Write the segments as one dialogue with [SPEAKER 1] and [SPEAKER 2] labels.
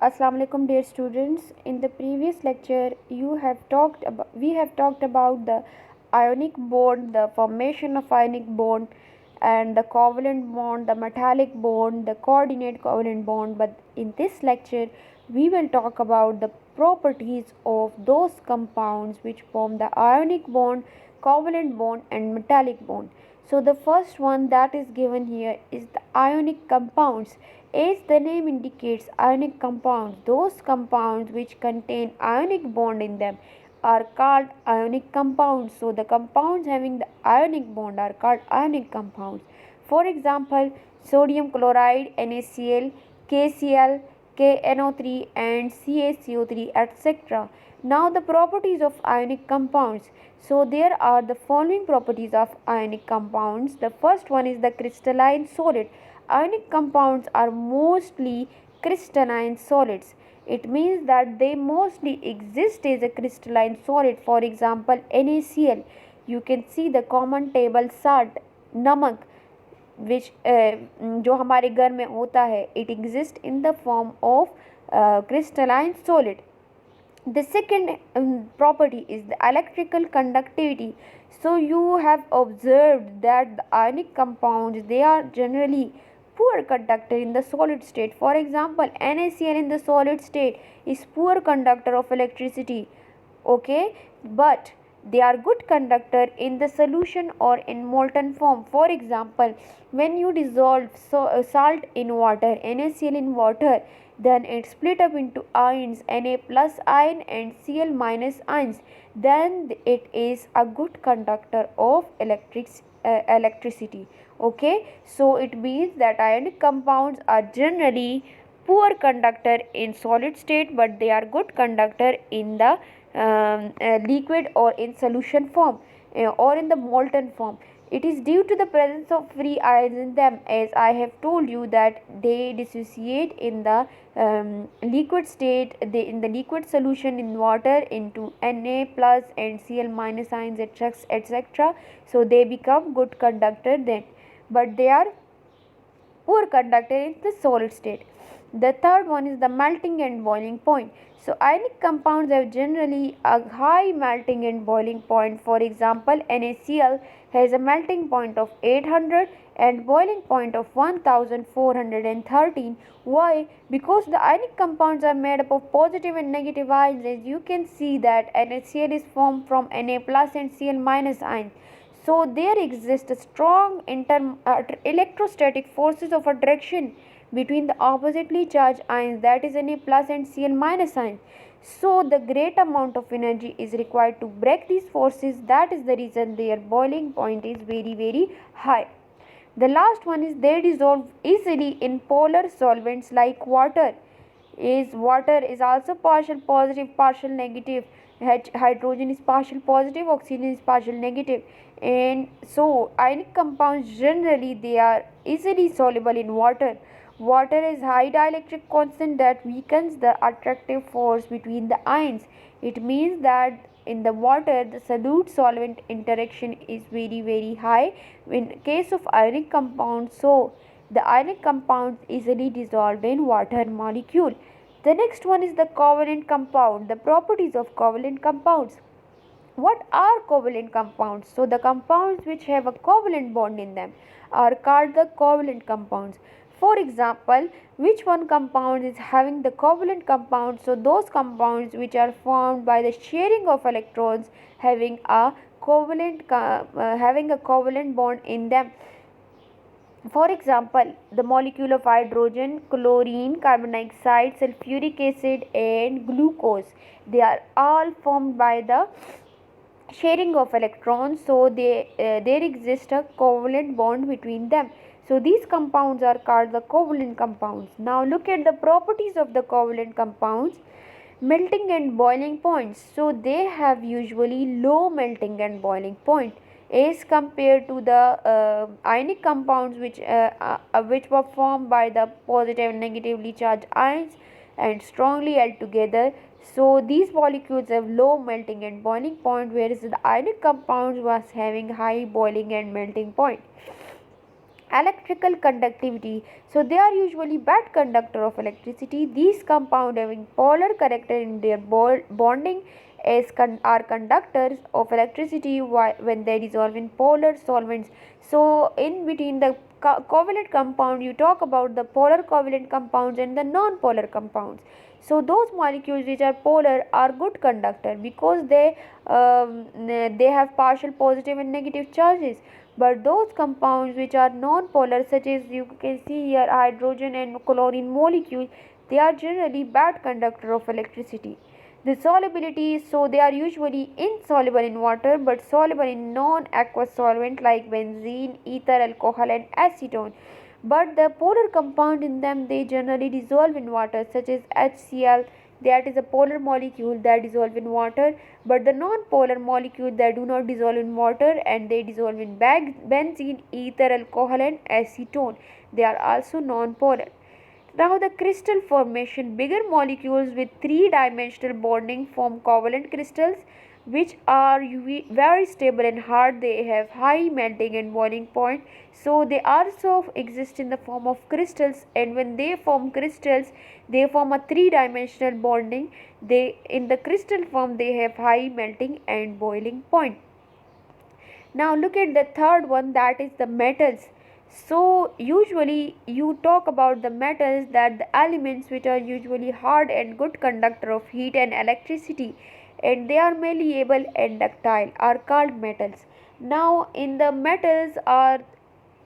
[SPEAKER 1] Assalamu alaikum dear students. In the previous lecture we have talked about the ionic bond, the formation of ionic bond, and the covalent bond, the metallic bond, the coordinate covalent bond. But in this lecture we will talk about the properties of those compounds which form the ionic bond, covalent bond and metallic bond. So the first one that is given here is the ionic compounds. As the name indicates, ionic compounds, those compounds which contain ionic bond in them, are called ionic compounds. So the compounds having the ionic bond are called ionic compounds. For example, sodium chloride NaCl, KCl, KNO3 and CaCO3, etc. Now the properties of ionic compounds. So there are the following properties of ionic compounds. The first one is the crystalline solid. Ionic compounds are mostly crystalline solids. It means that they mostly exist as a crystalline solid. For example, NaCl. You can see the common table salt, नमक, which जो हमारे घर में होता है, it exists in the form of crystalline solid. The second property is the electrical conductivity. So you have observed that the ionic compounds, they are generally poor conductor in the solid state. For example, NaCl in the solid state is poor conductor of electricity, okay, but they are good conductor in the solution or in molten form. For example, when you dissolve salt in water, NaCl in water, then it split up into ions, Na plus ion and Cl minus ions, then it is a good conductor of electricity. Okay, so it means that ionic compounds are generally poor conductor in solid state, but they are good conductor in the liquid or in solution form or in the molten form. It is due to the presence of free ions in them, as I have told you that they dissociate in the liquid state, in the liquid solution in water into Na plus and Cl minus ions, etc. So they become good conductor then, but they are poor conductor in the solid state. The third one is the melting and boiling point. So ionic compounds have generally a high melting and boiling point. For example, NaCl has a melting point of 800 and boiling point of 1413. Why? Because the ionic compounds are made up of positive and negative ions. As you can see that NaCl is formed from Na plus and Cl minus ions. So there exists strong electrostatic forces of attraction between the oppositely charged ions, that is Na plus and Cl minus ions. So the great amount of energy is required to break these forces. That is the reason their boiling point is very high. The last one is they dissolve easily in polar solvents like water. Water is also partial positive, partial negative. Hydrogen is partial positive, oxygen is partial negative. And so ionic compounds generally they are easily soluble in water. Water has high dielectric constant that weakens the attractive force between the ions. It means that in the water the solute solvent interaction is very high. In case of ionic compounds, so the ionic compounds easily dissolved in water molecule. The next one is the covalent compound. The properties of covalent compounds. What are covalent compounds? So the compounds which have a covalent bond in them are called the covalent compounds. For example, which one compound is having the covalent compound? So those compounds which are formed by the sharing of electrons having a covalent bond in them. For example, the molecule of hydrogen, chlorine, carbon dioxide, sulfuric acid and glucose, they are all formed by the sharing of electrons. So there exists a covalent bond between them. So these compounds are called the covalent compounds. Now look at the properties of the covalent compounds. Melting and boiling points. So they have usually low melting and boiling point as compared to the ionic compounds which were formed by the positive and negatively charged ions and strongly held together. So these molecules have low melting and boiling point, whereas the ionic compounds was having high boiling and melting point. Electrical conductivity, so they are usually bad conductor of electricity. These compound having polar character in their bonding are conductors of electricity when they dissolve in polar solvents. So in between the covalent compound, you talk about the polar covalent compounds and the non-polar compounds. So those molecules which are polar are good conductor because they have partial positive and negative charges. But those compounds which are non-polar, such as you can see here hydrogen and chlorine molecules, they are generally bad conductor of electricity. The solubility, so they are usually insoluble in water but soluble in non-aqueous solvent like benzene, ether, alcohol and acetone. But the polar compound in them, they generally dissolve in water, such as HCl, that is a polar molecule that dissolve in water. But the non-polar molecule that do not dissolve in water and they dissolve in benzene, ether, alcohol and acetone, they are also non-polar. Now the crystal formation, bigger molecules with three-dimensional bonding form covalent crystals which are very stable and hard. They have high melting and boiling point. So they also exist in the form of crystals, and when they form crystals, they form a three-dimensional bonding. They in the crystal form they have high melting and boiling point. Now look at the third one, that is the metals. So usually you talk about the metals, that the elements which are usually hard and good conductor of heat and electricity, and they are malleable and ductile, are called metals. Now in the metals are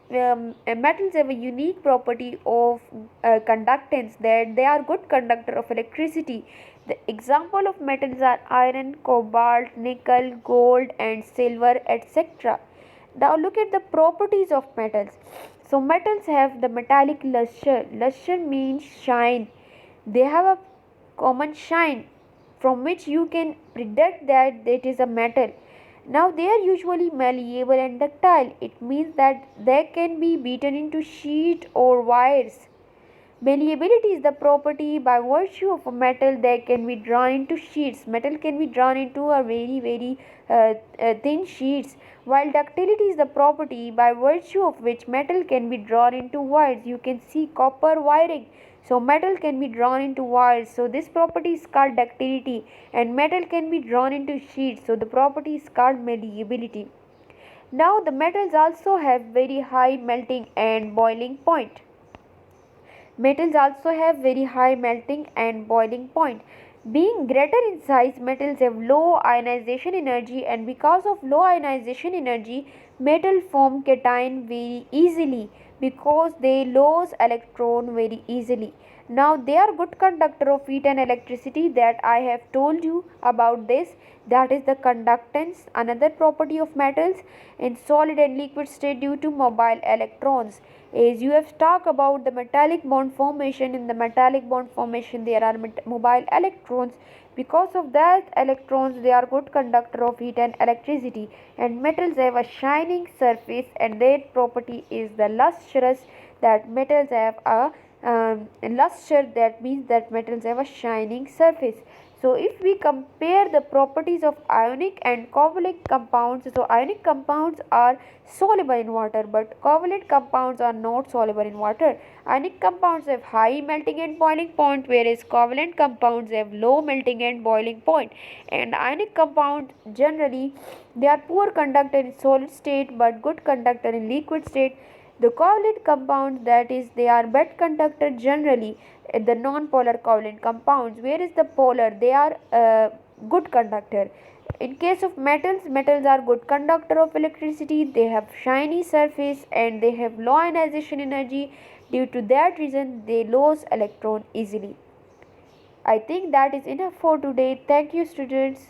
[SPEAKER 1] metals have a unique property of conductance, that they are good conductor of electricity. The example of metals are iron, cobalt, nickel, gold and silver, etc. Now look at the properties of metals. So metals have the metallic luster. Luster means shine. They have a common shine from which you can predict that it is a metal. Now they are usually malleable and ductile. It means that they can be beaten into sheet or wires. Malleability is the property by virtue of a metal that can be drawn into sheets. Metal can be drawn into a thin sheets, while ductility is the property by virtue of which metal can be drawn into wires. You can see copper wiring. So metal can be drawn into wires. So this property is called ductility, and metal can be drawn into sheets. So the property is called malleability. Now the metals also have very high melting and boiling point. Metals also have very high melting and boiling point. Being greater in size, metals have low ionization energy, and because of low ionization energy, metal form cation very easily because they lose electron very easily. Now they are good conductor of heat and electricity, that I have told you about this, that is the conductance, another property of metals in solid and liquid state due to mobile electrons. As you have talked about the metallic bond formation, in the metallic bond formation there are mobile electrons. Because of that electrons, they are good conductor of heat and electricity, and metals have a shining surface, and their property is the lustrous, that metals have a luster, that means that metals have a shining surface. So if we compare the properties of ionic and covalent compounds, so ionic compounds are soluble in water but covalent compounds are not soluble in water. Ionic compounds have high melting and boiling point, whereas covalent compounds have low melting and boiling point. And ionic compounds generally, they are poor conductor in solid state but good conductor in liquid state. The covalent compounds, that is, they are bad conductor generally, the non-polar covalent compounds, whereas the polar, they are good conductor. In case of metals, metals are good conductor of electricity. They have shiny surface and they have low ionization energy. Due to that reason, they lose electron easily. I think that is enough for today. Thank you, students.